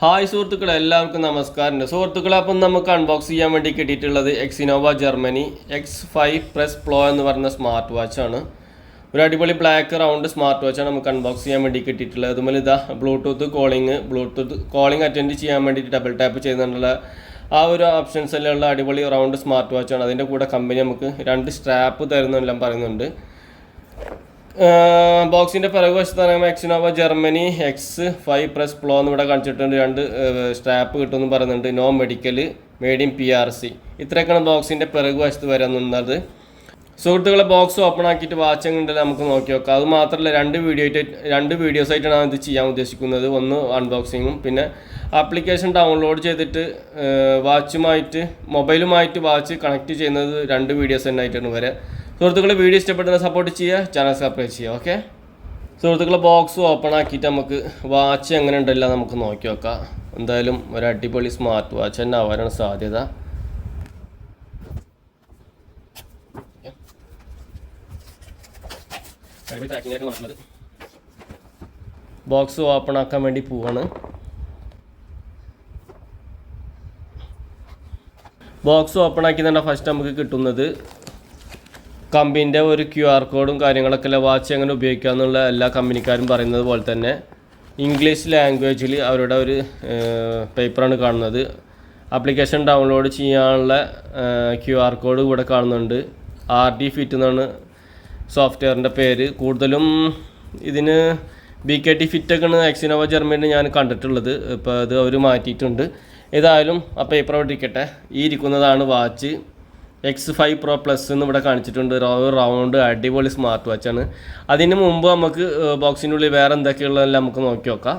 Hi സുഹൃത്തുക്കളെ, എല്ലാവർക്കും നമസ്കാരം. സുഹൃത്തുക്കളെ, അപ്പം നമുക്ക് അൺബോക്സ് ചെയ്യാൻ വേണ്ടി കിട്ടിയിട്ടുള്ളത് എക്സിനോവ ജർമ്മനി X5 Plus Pro എന്ന് പറഞ്ഞ സ്മാർട്ട് വാച്ചാണ്. ഒരു അടിപൊളി ബ്ലാക്ക് റൗണ്ട് സ്മാർട്ട് വാച്ചാണ് നമുക്ക് അൺബോക്സ് ചെയ്യാൻ വേണ്ടി കിട്ടിയിട്ടുള്ളത്. അതുപോലെ ഇതാ ബ്ലൂടൂത്ത് കോളിംഗ് അറ്റൻഡ് ചെയ്യാൻ വേണ്ടിയിട്ട് ഡബിൾ ടാപ്പ് ചെയ്യുന്നുള്ള ആ ഒരു ഓപ്ഷൻസ് എല്ലാം ഉള്ള അടിപൊളി റൗണ്ട് സ്മാർട്ട് വാച്ചാണ്. അതിൻ്റെ കൂടെ കമ്പനി നമുക്ക് 2 സ്ട്രാപ്പ് തരുന്നെല്ലാം പറയുന്നുണ്ട്. ബോക്സിൻ്റെ പിറകു വശത്താണ് എക്സിനോവ ജർമ്മനി X5 Plus Pro എന്ന് ഇവിടെ കാണിച്ചിട്ടുണ്ട്. 2 സ്ട്രാപ്പ് കിട്ടുമെന്ന് പറയുന്നുണ്ട്. No medical, made in PRC. ഇത്രയൊക്കെയാണ് ബോക്സിൻ്റെ പിറകു വശത്ത് വരുന്നത്. സുഹൃത്തുക്കളെ, ബോക്സ് ഓപ്പൺ ആക്കിയിട്ട് വാച്ച് എങ്ങനെയുണ്ടല്ലോ നമുക്ക് നോക്കി നോക്കാം. അത് മാത്രമല്ല, 2 വീഡിയോസ് ആയിട്ടാണ് ഇത് ചെയ്യാൻ ഉദ്ദേശിക്കുന്നത്. ഒന്ന് അൺബോക്സിങ്ങും പിന്നെ ആപ്ലിക്കേഷൻ ഡൗൺലോഡ് ചെയ്തിട്ട് മൊബൈലുമായിട്ട് വാച്ച് കണക്ട് ചെയ്യുന്നത് 2 വീഡിയോസ് തന്നെ ആയിട്ടാണ് വരെ. സുഹൃത്തുക്കളെ, വീഡിയോ ഇഷ്ടപ്പെട്ടെന്ന് സപ്പോർട്ട് ചെയ്യുക, ചാനൽ സബ്സ്ക്രൈബ് ചെയ്യുക. ഓക്കെ സുഹൃത്തുക്കളെ, ബോക്സ് ഓപ്പൺ ആക്കിയിട്ട് നമുക്ക് വാച്ച് എങ്ങനെ ഉണ്ടല്ലോ നമുക്ക് നോക്കി നോക്കാം. എന്തായാലും ഒരു അടിപൊളി സ്മാർട്ട് വാച്ച് തന്നെ ആവാനാണ് സാധ്യത. ബോക്സ് ഓപ്പൺ ആക്കാൻ വേണ്ടി പോവാണ്. ബോക്സ് ഓപ്പൺ ആക്കി തന്നെ ഫസ്റ്റ് നമുക്ക് കിട്ടുന്നത് കമ്പനീൻ്റെ ഒരു QR കോഡും കാര്യങ്ങളൊക്കെ അല്ല. വാച്ച് എങ്ങനെ ഉപയോഗിക്കുക എന്നുള്ള എല്ലാ കമ്പനിക്കാരും പറയുന്നത് പോലെ തന്നെ ഇംഗ്ലീഷ് ലാംഗ്വേജിൽ അവരുടെ ഒരു പേപ്പറാണ് കാണുന്നത്. ആപ്ലിക്കേഷൻ ഡൗൺലോഡ് ചെയ്യാനുള്ള QR കോഡ് ഇവിടെ കാണുന്നുണ്ട്. RD Fit എന്നാണ് സോഫ്റ്റ്വെയറിൻ്റെ പേര്. കൂടുതലും ഇതിന് BKT Fit ഒക്കെയാണ് എക്സിനോവ ജർമ്മനിയിൽ ഞാൻ കണ്ടിട്ടുള്ളത്. ഇപ്പോൾ അത് അവർ മാറ്റിയിട്ടുണ്ട്. ഏതായാലും ആ പേപ്പർ അവിടെ ഇരിക്കട്ടെ. ഈ ഇരിക്കുന്നതാണ് വാച്ച് X5 Pro Plus എന്ന് ഇവിടെ കാണിച്ചിട്ടുണ്ട്. റൗണ്ട് അടിപൊളി സ്മാർട്ട് വാച്ചാണ്. അതിന് മുമ്പ് നമുക്ക് ബോക്സിനുള്ളിൽ വേറെ എന്തൊക്കെയുള്ളതെല്ലാം നമുക്ക് നോക്കി നോക്കാം.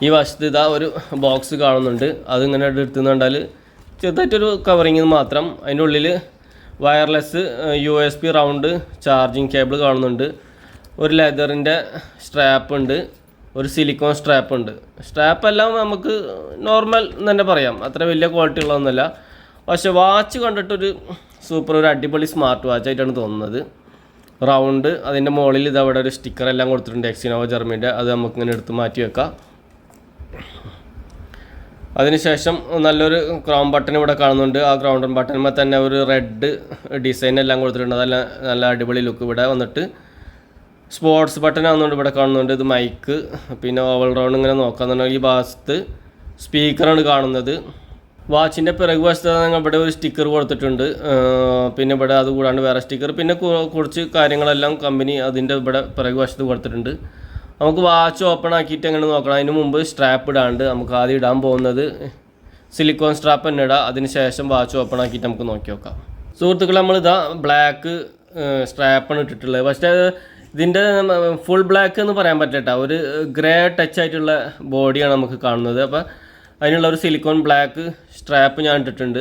ഈ വശത്ത് ഇതാ ഒരു ബോക്സ് കാണുന്നുണ്ട്. അതിങ്ങനെ എടുത്തു കണ്ടാൽ ചെറുതായിട്ടൊരു കവറിങ് മാത്രം. അതിൻ്റെ ഉള്ളിൽ wireless USB round charging cable കാണുന്നുണ്ട്. ഒരു ലെതറിൻ്റെ സ്ട്രാപ്പ് ഉണ്ട്, ഒരു സിലിക്കോൺ സ്ട്രാപ്പ് ഉണ്ട്. സ്ട്രാപ്പെല്ലാം നമുക്ക് നോർമൽ എന്ന് തന്നെ പറയാം, അത്ര വലിയ ക്വാളിറ്റി ഉള്ളതൊന്നുമല്ല. പക്ഷെ വാച്ച് കണ്ടിട്ടൊരു ഒരു അടിപൊളി സ്മാർട്ട് വാച്ചായിട്ടാണ് തോന്നുന്നത്. റൗണ്ട്, അതിൻ്റെ മുകളിൽ ഇതവിടെ ഒരു സ്റ്റിക്കർ എല്ലാം കൊടുത്തിട്ടുണ്ട് എക്സിനോവ ജർമ്മനിയുടെ. അത് നമുക്കിങ്ങനെ എടുത്ത് മാറ്റി വെക്കാം. അതിനുശേഷം നല്ലൊരു ക്രൗൺ ബട്ടൺ ഇവിടെ കാണുന്നുണ്ട്. ആ ക്രൗൺ ബട്ടണിന്മേൽ തന്നെ ഒരു റെഡ് ഡിസൈൻ എല്ലാം കൊടുത്തിട്ടുണ്ട്. നല്ല അടിപൊളി ലുക്ക്. ഇവിടെ വന്നിട്ട് സ്പോർട്സ് ബട്ടൺ ആണെന്നുണ്ട് ഇവിടെ കാണുന്നുണ്ട്. ഇത് മൈക്ക്, പിന്നെ ഓവൽ റൗണ്ട് ഇങ്ങനെ നോക്കാന്നുണ്ടെങ്കിൽ ഈ ഭാഗത്ത് സ്പീക്കറാണ് കാണുന്നത്. വാച്ചിൻ്റെ പിറകു വശത്ത് ഇവിടെ ഒരു സ്റ്റിക്കർ കൊടുത്തിട്ടുണ്ട്. പിന്നെ ഇവിടെ അത് കൂടാണ്ട് വേറെ സ്റ്റിക്കർ, പിന്നെ കുറച്ച് കാര്യങ്ങളെല്ലാം കമ്പനി അതിൻ്റെ ഇവിടെ പിറകു വശത്ത് കൊടുത്തിട്ടുണ്ട്. നമുക്ക് വാച്ച് ഓപ്പൺ ആക്കിയിട്ട് എങ്ങനെ നോക്കണം. അതിന് മുമ്പ് സ്ട്രാപ്പ് ഇടാണ്ട് നമുക്ക് ആദ്യം ഇടാൻ പോകുന്നത് സിലിക്കോൺ സ്ട്രാപ്പ് തന്നെ ഇടാം. അതിന് ശേഷം വാച്ച് ഓപ്പൺ ആക്കിയിട്ട് നമുക്ക് നോക്കി നോക്കാം. സുഹൃത്തുക്കൾ, നമ്മളിതാ ബ്ലാക്ക് സ്ട്രാപ്പാണ് ഇട്ടിട്ടുള്ളത്. പക്ഷേ ഇതിൻ്റെ ഫുൾ ബ്ലാക്ക് എന്ന് പറയാൻ പറ്റില്ല, ഒരു ഗ്രേ ടച്ച് ആയിട്ടുള്ള ബോഡിയാണ് നമുക്ക് കാണുന്നത്. അപ്പോൾ അതിനുള്ള ഒരു സിലിക്കോൺ ബ്ലാക്ക് സ്ട്രാപ്പ് ഞാൻ ഇട്ടിട്ടുണ്ട്.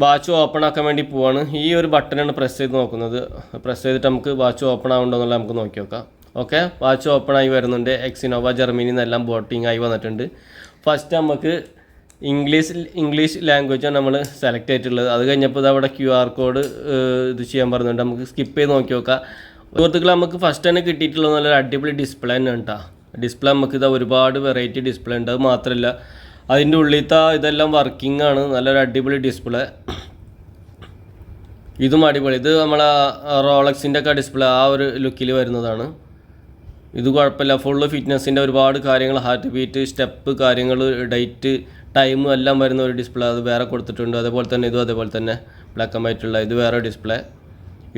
വാച്ച് ഓപ്പൺ ആക്കാൻ വേണ്ടി പോവാണ്. ഈ ഒരു ബട്ടനാണ് പ്രസ് ചെയ്ത് നോക്കുന്നത്. പ്രസ് ചെയ്തിട്ട് നമുക്ക് വാച്ച് ഓപ്പൺ ആവുന്നുണ്ടോ എന്നുള്ളത് നമുക്ക് നോക്കി നോക്കാം. ഓക്കെ, വാച്ച് ഓപ്പൺ ആയി വരുന്നുണ്ട്. എക്സിനോവ ജർമ്മനിയിൽ നിന്നെല്ലാം ബോട്ടിങ് ആയി വന്നിട്ടുണ്ട്. ഫസ്റ്റ് നമുക്ക് ഇംഗ്ലീഷ് ലാംഗ്വേജാണ് നമ്മൾ സെലക്ട് ചെയ്തിട്ടുള്ളത്. അത് കഴിഞ്ഞപ്പോൾ ഇതവിടെ QR കോഡ് ഇത് ചെയ്യാൻ പറയുന്നുണ്ട്. നമുക്ക് സ്കിപ്പ് ചെയ്ത് നോക്കി നോക്കാം. സുഹൃത്തുക്കൾ, നമുക്ക് ഫസ്റ്റ് തന്നെ കിട്ടിയിട്ടുള്ളത് നല്ലൊരു അടിപൊളി ഡിസ്പ്ലേ തന്നെ കേട്ടോ. ഡിസ്പ്ലേ നമുക്ക് ഇതാ ഒരുപാട് വെറൈറ്റി ഡിസ്പ്ലേ ഉണ്ട്. അത് മാത്രമല്ല അതിൻ്റെ ഉള്ളിലത്തെ ഇതെല്ലാം വർക്കിംഗ് ആണ്. നല്ലൊരു അടിപൊളി ഡിസ്പ്ലേ. ഇതും അടിപൊളി. ഇത് നമ്മളെ റോളക്സിൻ്റെ ഒക്കെ ഡിസ്പ്ലേ ആ ഒരു ലുക്കിൽ വരുന്നതാണ്. ഇത് കുഴപ്പമില്ല. ഫുള്ള് ഫിറ്റ്നസിൻ്റെ ഒരുപാട് കാര്യങ്ങൾ, ഹാർട്ട് ബീറ്റ്, സ്റ്റെപ്പ് കാര്യങ്ങൾ, ഡേറ്റ്, ടൈമും എല്ലാം വരുന്ന ഒരു ഡിസ്പ്ലേ അത് വേറെ കൊടുത്തിട്ടുണ്ട്. അതേപോലെ തന്നെ ഇതും അതേപോലെ തന്നെ ബ്ലാക്ക് ആൻഡ് വൈറ്റുള്ള ഇത് വേറെ ഡിസ്പ്ലേ.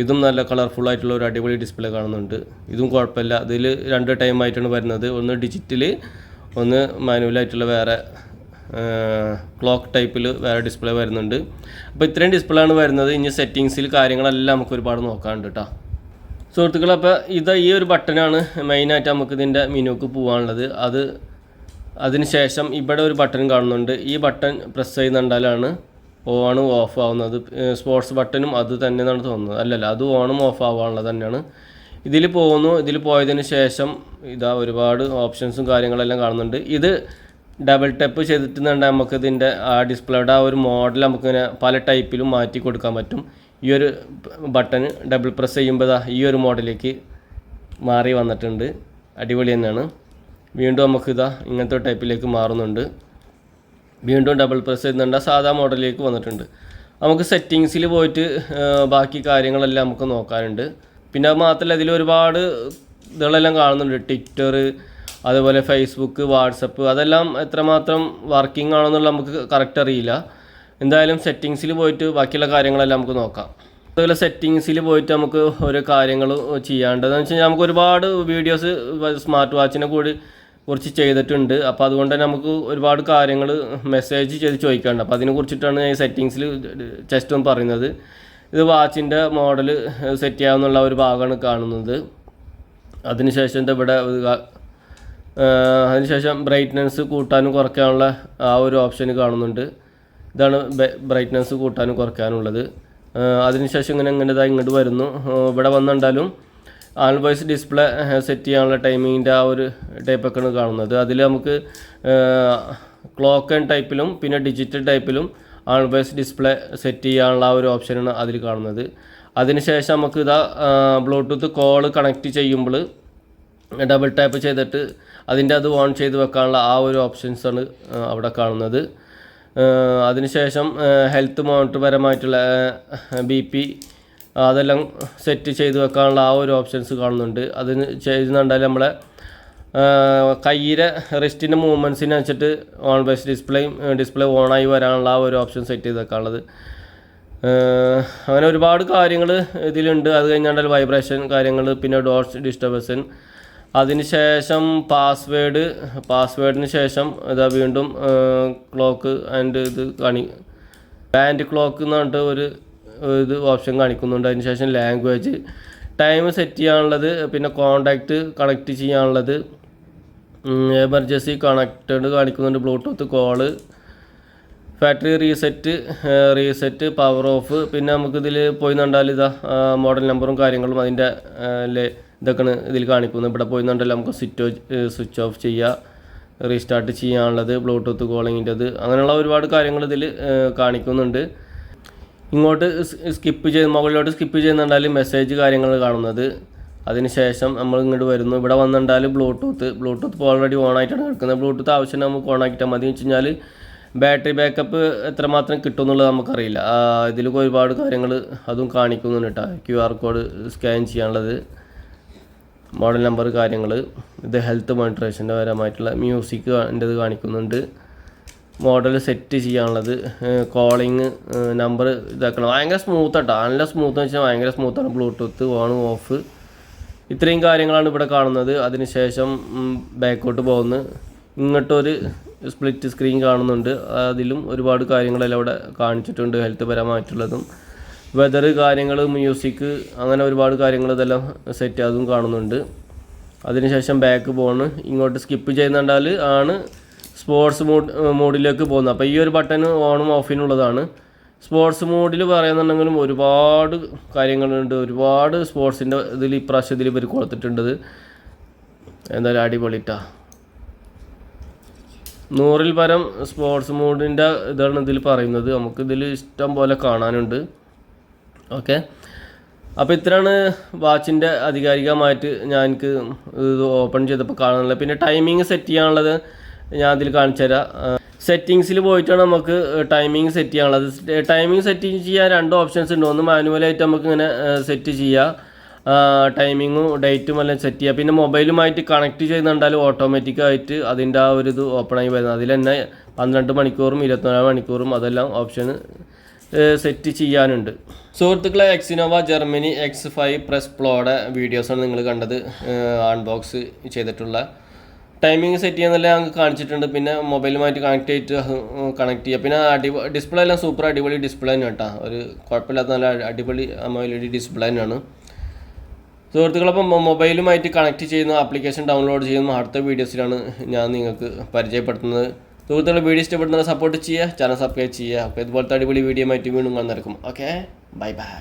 ഇതും നല്ല കളർഫുൾ ആയിട്ടുള്ള ഒരു അടിപൊളി ഡിസ്പ്ലേ കാണുന്നുണ്ട്. ഇതും കുഴപ്പമില്ല. ഇതിൽ 2 ടൈം ആയിട്ടാണ് വരുന്നത്. ഒന്ന് ഡിജിറ്റൽ, ഒന്ന് മാനുവലായിട്ടുള്ള വേറെ ക്ലോക്ക് ടൈപ്പിൽ വേറെ ഡിസ്പ്ലേ വരുന്നുണ്ട്. അപ്പോൾ ഇത്രയും ഡിസ്പ്ലേ ആണ് വരുന്നത്. ഇനി സെറ്റിങ്സിൽ കാര്യങ്ങളെല്ലാം നമുക്ക് ഒരുപാട് നോക്കാനുണ്ട് കേട്ടോ. സുഹൃത്തുക്കൾ, അപ്പോൾ ഈ ഒരു ബട്ടനാണ് മെയിനായിട്ട് നമുക്ക് ഇതിൻ്റെ മെനുക്ക് പോകാനുള്ളത്. അതിന് ശേഷം ഇവിടെ ഒരു ബട്ടൺ കാണുന്നുണ്ട്. ഈ ബട്ടൺ പ്രസ് ചെയ്യുന്നുണ്ടാലാണ് ഓണും ഓഫ് ആവുന്നത്. സ്പോർട്സ് ബട്ടണും അത് തന്നെയാണ് തോന്നുന്നത്. അല്ലല്ല, അത് ഓണും ഓഫ് ആവാനുള്ളത് തന്നെയാണ്. ഇതിൽ പോയതിന് ശേഷം ഇതാ ഒരുപാട് ഓപ്ഷൻസും കാര്യങ്ങളെല്ലാം കാണുന്നുണ്ട്. ഇത് ഡബിൾ ടാപ്പ് ചെയ്തിട്ടുണ്ടെങ്കിൽ നമുക്ക് ഇതിൻ്റെ ആ ഡിസ്പ്ലേയുടെ ആ ഒരു മോഡൽ നമുക്കിങ്ങനെ പല ടൈപ്പിലും മാറ്റി കൊടുക്കാൻ പറ്റും. ഈ ഒരു ബട്ടൺ ഡബിൾ പ്രസ് ചെയ്യുമ്പോൾ ഈ ഒരു മോഡലിലേക്ക് മാറി വന്നിട്ടുണ്ട്. അടിപൊളി തന്നെയാണ്. വീണ്ടും നമുക്കിതാ ഇങ്ങനത്തെ ടൈപ്പിലേക്ക് മാറുന്നുണ്ട്. വീണ്ടും ഡബിൾ പ്രസ് ചെയ്യുന്നുണ്ട്, സാധാ മോഡലിലേക്ക് വന്നിട്ടുണ്ട്. നമുക്ക് സെറ്റിങ്സിൽ പോയിട്ട് ബാക്കി കാര്യങ്ങളെല്ലാം നമുക്ക് നോക്കാനുണ്ട്. പിന്നെ അത് മാത്രമല്ല ഇതിൽ ഒരുപാട് ഇതുകളെല്ലാം കാണുന്നുണ്ട്. ട്വിറ്റർ, അതുപോലെ ഫേസ്ബുക്ക്, വാട്സപ്പ്, അതെല്ലാം എത്രമാത്രം വർക്കിംഗ് ആണെന്നുള്ള നമുക്ക് കറക്റ്റ് അറിയില്ല. എന്തായാലും സെറ്റിങ്സിൽ പോയിട്ട് ബാക്കിയുള്ള കാര്യങ്ങളെല്ലാം നമുക്ക് നോക്കാം. അതുപോലെ സെറ്റിങ്സിൽ പോയിട്ട് നമുക്ക് ഓരോ കാര്യങ്ങൾ ചെയ്യാണ്ടതെന്ന് വെച്ച് കഴിഞ്ഞാൽ നമുക്ക് ഒരുപാട് വീഡിയോസ് സ്മാർട്ട് വാച്ചിനെ കുറിച്ച് ചെയ്തിട്ടുണ്ട്. അപ്പോൾ അതുകൊണ്ട് തന്നെ നമുക്ക് ഒരുപാട് കാര്യങ്ങൾ മെസ്സേജ് ചെയ്ത് ചോദിക്കാറുണ്ട്. അപ്പോൾ അതിനെ കുറിച്ചിട്ടാണ് ഞാൻ സെറ്റിങ്സിൽ ജസ്റ്റ് ഒന്ന് പറയുന്നത്. ഇത് വാച്ചിൻ്റെ മോഡൽ സെറ്റ് ചെയ്യാവുന്നുള്ള ഒരു ഭാഗമാണ് കാണുന്നത്. അതിനുശേഷം ഇവിടെ അതിനുശേഷം ബ്രൈറ്റ്നസ് കൂട്ടാനും കുറയ്ക്കാനുള്ള ആ ഒരു ഓപ്ഷൻ കാണുന്നുണ്ട്. ഇതാണ് ബ്രൈറ്റ്നസ് കൂട്ടാനും കുറയ്ക്കാനുള്ളത്. അതിനുശേഷം ഇങ്ങോട്ട് വരുന്നു. ഇവിടെ വന്നിട്ടുണ്ടാലും ആൾവോയ്സ് ഡിസ്പ്ലേ സെറ്റ് ചെയ്യാനുള്ള ടൈമിങ്ങിൻ്റെ ആ ഒരു ടൈപ്പൊക്കെയാണ് കാണുന്നത്. അതിൽ നമുക്ക് ക്ലോക്ക് ആൻഡ് ടൈപ്പിലും പിന്നെ ഡിജിറ്റൽ ടൈപ്പിലും ആൾവോയ്സ് ഡിസ്പ്ലേ സെറ്റ് ചെയ്യാനുള്ള ആ ഒരു ഓപ്ഷനാണ് അതിൽ കാണുന്നത്. അതിനുശേഷം നമുക്ക് ബ്ലൂടൂത്ത് കോൾ കണക്റ്റ് ചെയ്യുമ്പോൾ ഡബിൾ ടാപ്പ് ചെയ്തിട്ട് അതിൻ്റെ അത് ഓൺ ചെയ്ത് വെക്കാനുള്ള ആ ഒരു ഓപ്ഷൻസാണ് അവിടെ കാണുന്നത്. അതിനുശേഷം ഹെൽത്ത് മോണിറ്റർ പരമായിട്ടുള്ള BP അതെല്ലാം സെറ്റ് ചെയ്ത് വെക്കാനുള്ള ആ ഒരു ഓപ്ഷൻസ് കാണുന്നുണ്ട്. അതിന് ചെയ്യുന്നുണ്ടായാൽ നമ്മളെ കയ്യിലെ റിസ്റ്റിൻ്റെ മൂവ്മെൻറ്റ്സിനെ വെച്ചിട്ട് ഓൺ ബേസ് ഡിസ്പ്ലേ ഓണായി വരാനുള്ള ആ ഒരു ഓപ്ഷൻ സെറ്റ് ചെയ്ത് വെക്കാനുള്ളത്. അങ്ങനെ ഒരുപാട് കാര്യങ്ങൾ ഇതിലുണ്ട്. അത് കഴിഞ്ഞാൽ വൈബ്രേഷൻ കാര്യങ്ങൾ, പിന്നെ ഡോട്ട്സ് ഡിസ്റ്റർബൻസ്. അതിനുശേഷം പാസ്വേഡിന് ശേഷം വീണ്ടും ക്ലോക്ക് ആൻഡ് ബാൻഡ് ക്ലോക്ക് എന്ന് പറഞ്ഞിട്ട് ഒരു ഓപ്ഷൻ കാണിക്കുന്നുണ്ട്. അതിനുശേഷം ലാംഗ്വേജ്, ടൈം സെറ്റ് ചെയ്യാനുള്ളത്, പിന്നെ കോണ്ടാക്റ്റ് കണക്റ്റ് ചെയ്യാനുള്ളത്, എമർജൻസി കണക്റ്റഡ് കാണിക്കുന്നുണ്ട്, Bluetooth call, factory reset, power of. പിന്നെ നമുക്കിതിൽ പോയി കണ്ടാൽ മോഡൽ നമ്പറും കാര്യങ്ങളും അതിൻ്റെ ഇതൊക്കെയാണ് ഇതിൽ കാണിക്കുന്നത്. ഇവിടെ പോയി കണ്ടാൽ നമുക്ക് സ്വിച്ച് ഓഫ് ചെയ്യുക, റീസ്റ്റാർട്ട് ചെയ്യാനുള്ളത്, ബ്ലൂടൂത്ത് കോളിങ്ങിൻ്റെത്, അങ്ങനെയുള്ള ഒരുപാട് കാര്യങ്ങൾ ഇതിൽ കാണിക്കുന്നുണ്ട്. ഇങ്ങോട്ട് മുകളിലോട്ട് സ്കിപ്പ് ചെയ്യുന്നുണ്ടാൽ മെസ്സേജ് കാര്യങ്ങൾ കാണുന്നത്. അതിനുശേഷം നമ്മൾ ഇങ്ങോട്ട് വരുന്നു. ഇവിടെ വന്നിട്ടുണ്ടാൽ ബ്ലൂടൂത്ത് ഇപ്പോൾ ഓൾറെഡി ഓൺ ആയിട്ടാണ് കിടക്കുന്നത്. ബ്ലൂടൂത്ത് ആവശ്യം നമുക്ക് ഓൺ ആക്കിയിട്ടാൽ മതി. എന്ന് വെച്ച് കഴിഞ്ഞാൽ ബാറ്ററി ബാക്കപ്പ് എത്രമാത്രം കിട്ടും എന്നുള്ളത് നമുക്കറിയില്ല. ഇതിൽ ഒരുപാട് കാര്യങ്ങൾ അതും കാണിക്കുന്നുണ്ട് കേട്ടോ. QR കോഡ് സ്കാൻ ചെയ്യാനുള്ളത്, മോഡൽ നമ്പർ കാര്യങ്ങൾ, ഇത് ഹെൽത്ത് മോണിറ്ററേഷൻ്റെ പരമായിട്ടുള്ള മ്യൂസിക് എൻ്റെത് കാണിക്കുന്നുണ്ട്, മോഡൽ സെറ്റ് ചെയ്യാനുള്ളത്, കോളിങ് നമ്പർ ഇതാക്കണം. ഭയങ്കര സ്മൂത്താട്ടോ, നല്ല സ്മൂത്ത് എന്ന് വെച്ചാൽ ഭയങ്കര സ്മൂത്താണ്. ബ്ലൂടൂത്ത് ഓൺ ഓഫ് ഇത്രയും കാര്യങ്ങളാണ് ഇവിടെ കാണുന്നത്. അതിനുശേഷം ബാക്കോട്ട് പോകുന്നു. ഇങ്ങോട്ടൊരു സ്പ്ലിറ്റ് സ്ക്രീൻ കാണുന്നുണ്ട്. അതിലും ഒരുപാട് കാര്യങ്ങളെല്ലാം ഇവിടെ കാണിച്ചിട്ടുണ്ട്, ഹെൽത്ത് പരമായിട്ടുള്ളതും, വെതർ കാര്യങ്ങൾ, മ്യൂസിക്, അങ്ങനെ ഒരുപാട് കാര്യങ്ങൾ ഇതെല്ലാം സെറ്റ് അതും കാണുന്നുണ്ട്. അതിനുശേഷം ബാക്ക് പോകുന്നു. ഇങ്ങോട്ട് സ്കിപ്പ് ചെയ്യുന്നുണ്ടാൽ ആണ് സ്പോർട്സ് മോഡിലേക്ക് പോകുന്നത്. അപ്പോൾ ഈ ഒരു ബട്ടൺ ഓണും ഓഫിനുള്ളതാണ്. സ്പോർട്സ് മോഡിൽ പറയുന്നുണ്ടെങ്കിലും ഒരുപാട് കാര്യങ്ങളുണ്ട്, ഒരുപാട് സ്പോർട്സിൻ്റെ ഇതിൽ ഇപ്രാവശ്യത്തിൽ ഇവർ കൊടുത്തിട്ടുണ്ട്. എന്തായാലും അടിപൊളിട്ടാ. 100ൽ പരം സ്പോർട്സ് മോഡിൻ്റെ ഇതാണ് ഇതിൽ പറയുന്നത്. നമുക്കിതിൽ ഇഷ്ടം പോലെ കാണാനുണ്ട്. ഓക്കെ, അപ്പോൾ ഇത്രയാണ് വാച്ചിൻ്റെ ആധികാരികമായിട്ട് എനിക്ക് ഇത് ഓപ്പൺ ചെയ്തപ്പോൾ കാണുന്നില്ല. പിന്നെ ടൈമിങ് സെറ്റ് ചെയ്യാനുള്ളത് ഞാൻ അതിൽ കാണിച്ചു തരാം. സെറ്റിങ്സിൽ പോയിട്ടാണ് നമുക്ക് ടൈമിങ് സെറ്റ് ചെയ്യാനുള്ളത്. ടൈമിങ് സെറ്റ് ചെയ്യാൻ 2 ഓപ്ഷൻസ് ഉണ്ട്. ഒന്ന് മാനുവലായിട്ട് നമുക്ക് ഇങ്ങനെ സെറ്റ് ചെയ്യാം, ടൈമിങ്ങും ഡേറ്റും എല്ലാം സെറ്റ് ചെയ്യുക. പിന്നെ മൊബൈലുമായിട്ട് കണക്ട് ചെയ്യുന്നുണ്ടാലും ഓട്ടോമാറ്റിക്കായിട്ട് അതിൻ്റെ ആ ഒരു ഇത് ഓപ്പണായി വരുന്നത്. അതിൽ തന്നെ 12 മണിക്കൂറും 24 മണിക്കൂറും അതെല്ലാം ഓപ്ഷൻ സെറ്റ് ചെയ്യാനുണ്ട്. സുഹൃത്തുക്കളെ, എക്സിനോവ ജർമ്മനി X5 Plus Proയുടെ വീഡിയോസാണ് നിങ്ങൾ കണ്ടത്. അൺബോക്സ് ചെയ്തിട്ടുള്ള ടൈമിങ് സെറ്റ് ചെയ്യാന്നെല്ലാം ഞങ്ങൾക്ക് കാണിച്ചിട്ടുണ്ട്. പിന്നെ മൊബൈലുമായിട്ട് കണക്ട് ചെയ്യുക. പിന്നെ ഡിസ്പ്ലേ എല്ലാം സൂപ്പർ അടിപൊളി ഡിസ്പ്ലേ തന്നെ കേട്ടോ. ഒരു കുഴപ്പമില്ലാത്ത നല്ല അടിപൊളി AMOLED ഡിസ്പ്ലേ തന്നെയാണ്. സുഹൃത്തുക്കളപ്പം മൊബൈലുമായിട്ട് കണക്ട് ചെയ്യുന്ന ആപ്ലിക്കേഷൻ ഡൗൺലോഡ് ചെയ്യുന്ന അടുത്ത വീഡിയോസിലാണ് ഞാൻ നിങ്ങൾക്ക് പരിചയപ്പെടുത്തുന്നത്. സുഹൃത്തുക്കളെ, വീഡിയോ ഇഷ്ടപ്പെടുന്നത് സപ്പോർട്ട് ചെയ്യുക, ചാനൽ സബ്സ്ക്രൈബ് ചെയ്യുക. അപ്പോൾ ഇതുപോലത്തെ അടിപൊളി വീഡിയോ ആയിട്ട് വീണ്ടും കാണുന്നവർക്കും ഓക്കെ, ബൈ ബൈ.